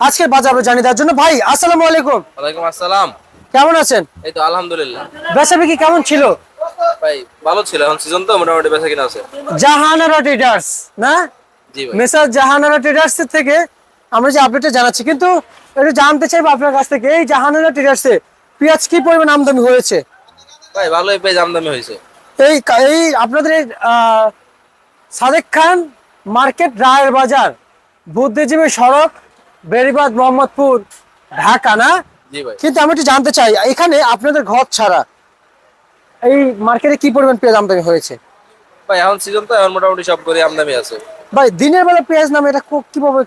আজকের বাজার জানিয়ে দেওয়ার জন্য। ভাই আসসালামু আলাইকুম। ওয়ালাইকুম আসসালাম। কেমন আছেন? এই তো আলহামদুলিল্লাহ। বেচাবিক্রি কেমন ছিল? ভাই ভালো ছিল, এখন সিজন তো মোটামুটি বেচা কিনা আছে। জাহানারা ট্রেডার্স না? জি ভাই। মেসার জাহানারা ট্রেডার্স থেকে আমরা যে আপডেটটা জানাচ্ছি, কিন্তু একটু জানতে চাইবো আপনার কাছ থেকে, এই জাহানারা ট্রেডার্সে পেঁয়াজ কি পরিমাণ আমদানি হয়েছে? ভাই ভালোই পেঁয়াজ আমদানি হয়েছে। এই এই আপনাদের এই, সাদেক খান মার্কেট, রায়ের বাজার, বুদ্ধিজীবী সড়ক, বেড়িবাঁধ, মোহাম্মদপুর, ঢাকা না? জি ভাই। কিন্তু আমি একটু জানতে চাই, এখানে আপনাদের ঘর ছাড়া এই মার্কেটে কি পরিমাণ পেঁয়াজ আমদানি হয়েছে? ভাই এখন সিজন তো, এখন মোটামুটি সব করে আমদানি আছে। ভাই দিনের বেলা পেঁয়াজ নামে, এটা কিভাবে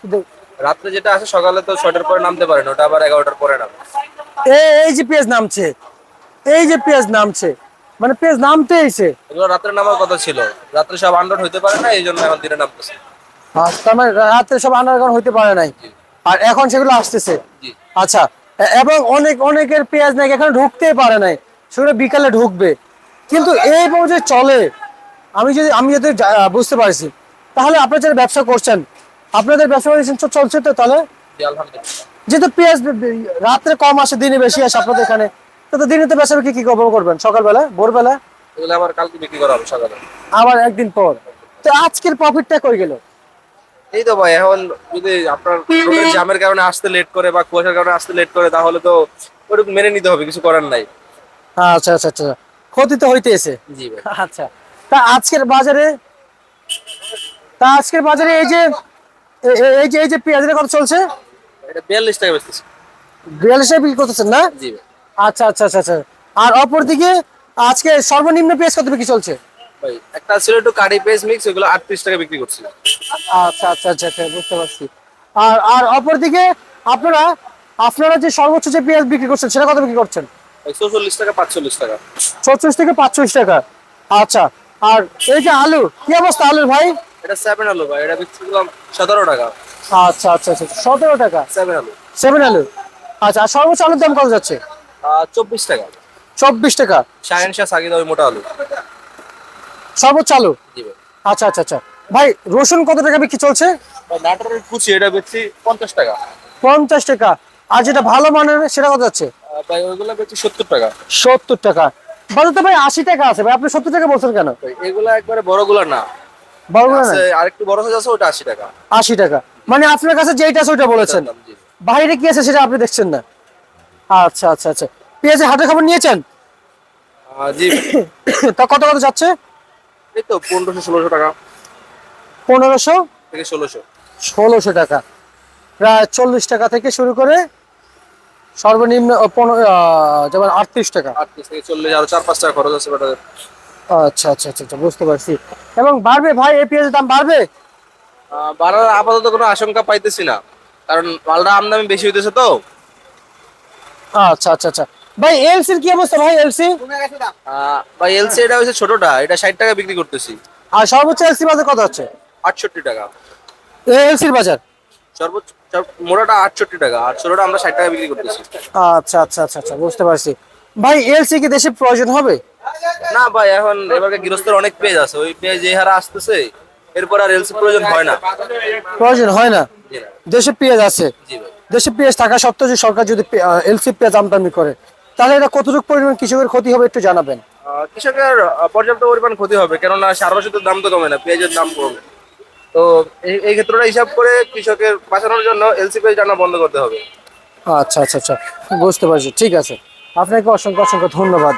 রাত্রে যেটা আসে সকালে তো 6টার পরে নামতে পারে না, ওটা আবার 11টার পরে নামে। এই যে পেঁয়াজ নামছে, এই যে পেঁয়াজ নামছে, মানে পেঁয়াজ নামতে এসে এগুলো রাত্রে নামার কথা ছিল, রাত্রে সব আনলোড হইতে পারে না, এই জন্য এখন দিনে নামতেছে। তার মানে রাত্রে সব আন্ডারগ্রাউন্ড হইতে পারে নাই, জি। আর এখন সেগুলো আসতেছে। জি। আচ্ছা, এবং অনেকের পেঁয়াজ নাকি এখানে ঢুকতেই পারে নাই, সেগুলো বিকালে ঢুকবে। কিন্তু এই পর্যায়ে চলে, আমি যদি বুঝতে পারছি, তাহলে আপনারা যারা ব্যবসা করছেন, আপনাদের ব্যবসা চলছে তো তাহলে? জি আলহামদুলিল্লাহ। যেহেতু পেঁয়াজ রাত্রে কম আসে, দিনে বেশি আসে আপনাদের এখানে, তো দিনে তো ব্যবসা কি করবেন? সকালবেলা, ভোরবেলা, এগুলো আবার কালকে বিক্রি করা হবে সকালে। আবার একদিন পর। তো আজকের প্রফিটটা কই গেল? এই তো ভাই, এখন যদি আপনার রোডের জ্যামের কারণে আসতে লেট করে বা কুয়াশার কারণে আসতে লেট করে, তাহলে তো ওরকম মেনে নিতে হবে, কিছু করার নাই। আচ্ছা আচ্ছা আচ্ছা, ক্ষতি তো হইতেছে। জি ভাই। আচ্ছা, তা আজকের বাজারে, এই যে পেঁয়াজের কত চলছে? এটা 42 টাকা বেচতেছি। 42 বিক্রি করতেছেন না? জি ভাই। আচ্ছা আচ্ছা আচ্ছা আচ্ছা। আর অপরদিকে আজকে সর্বনিম্ন পেঁয়াজ কত বিক্রি চলছে? ভাই একটা ছিল একটু কারি পেজ মিক্স, ওগুলো 38 টাকা বিক্রি করছি। আচ্ছা আচ্ছা আচ্ছা আচ্ছা, বুঝতে পারছি। আর আর অপরদিকে আপনারা আপনারা যে সর্বোচ্চ যে পেঁয়াজ বিক্রি করছেন, সেটা কত বিক্রি করছেন? ভাই 44 টাকা 45 টাকা। 44 থেকে 45 টাকা। আচ্ছা, আর এই যে আলু, কি অবস্থা আলুর ভাই? এটা 7 আলু ভাই, এটা বিক্রি করলাম 17 টাকা। আচ্ছা আচ্ছা আচ্ছা, 17 টাকা 7 আলু। 7 আলু। আচ্ছা, আর সর্বোচ্চ আলুর দাম কত যাচ্ছে? 24 টাকা। 24 টাকা শাহেনশাহ সাকিদা, ওই মোটা আলু। সর্বোচ্চ আলু। জি ভাই। আচ্ছা আচ্ছা আচ্ছা। ভাই রসুন কত টাকা বিক্রি চলছে? ভাই নাটোরের কুচি, এটা বেচছি 50 টাকা। 50 টাকা। আর যেটা ভালো মানের সেটা কত যাচ্ছে? ভাই ওইগুলো বেচছি 70 টাকা। 70 টাকা। বাজার তো ভাই 80 টাকা আছে ভাই, আপনি 70 টাকা বলছেন কেন? ভাই এগুলা একবারে বড়গুলা না, বড়গুলো না? আছে আরেকটু বড় সাইজ আছে, ওটা 80 টাকা। 80 টাকা, মানে আপনার কাছে যেইটা আছে ওইটা বলেছেন, জি। বাইরে কি আছে সেটা আপনি দেখছেন না। আচ্ছা আচ্ছা আচ্ছা। পেঁয়াজের হাটের খবর নিয়েছেন? জি ভাই। তা কত কত যাচ্ছে? এই তো 1500-1600 টাকা 1500 থেকে 1600। 1600 টাকা, প্রায় 40 টাকা থেকে শুরু করে সর্বনিম্ন যেমন 38 টাকা। 38 থেকে 40, আরো 4-5 টাকা খরচ আছে বেটা। আচ্ছা আচ্ছা আচ্ছা আচ্ছা, বুঝতে পারছি। এবং বাড়বে ভাই, এই পেঁয়াজের দাম বাড়বে? বাড়ার আপাতত কোনো আশঙ্কা পাইতেছি না, কারণ মালটা আমদানি বেশি হইতেছে তো। আচ্ছা আচ্ছা আচ্ছা। ভাই এলসির কি অবস্থা ভাই? এলসি ভাই এলসি এটা হচ্ছে ছোটটা, এটা 60 টাকা বিক্রি করতেছি। আর সর্বোচ্চ এলসি বাজার কত হচ্ছে? 68 টাকা এলসির বাজার। সর্বোচ্চ। মোটাটা 68 টাকা, আর ছোটটা আমরা 60 টাকা বিক্রি করতেছি। আচ্ছা আচ্ছা আচ্ছা আচ্ছা, বুঝতে পারছি। ভাই এলসি কি দেশে প্রয়োজন হবে? না ভাই, এখন এবারে গৃহস্থের অনেক পেজ আছে, ওই পেজ যে হারে আসতেছে, এরপর আর এলসি প্রয়োজন হয় না। প্রয়োজন হয় না। জি না। দেশে পেঁয়াজ আছে, জি ভাই। দেশে পেঁয়াজ থাকা সত্ত্বেও যে সরকার যদি এলসি পেঁয়াজ আমদানি করে, তাহলে এটা কতটুকু পরিমাণ কৃষকের ক্ষতি হবে একটু জানাবেন। কৃষকের পর্যাপ্ত পরিমাণ ক্ষতি হবে, কেননা সারা বছর দাম তো কমে না, পেঁয়াজের দাম কমে। তো এই ক্ষেত্রটা হিসাব করে কৃষকের বাঁচানোর জন্য এলসি পেজ আনা বন্ধ করতে হবে। আচ্ছা আচ্ছা আচ্ছা, বুঝতে পারছি। ঠিক আছে, আপনাকে অসংখ্য অসংখ্য ধন্যবাদ।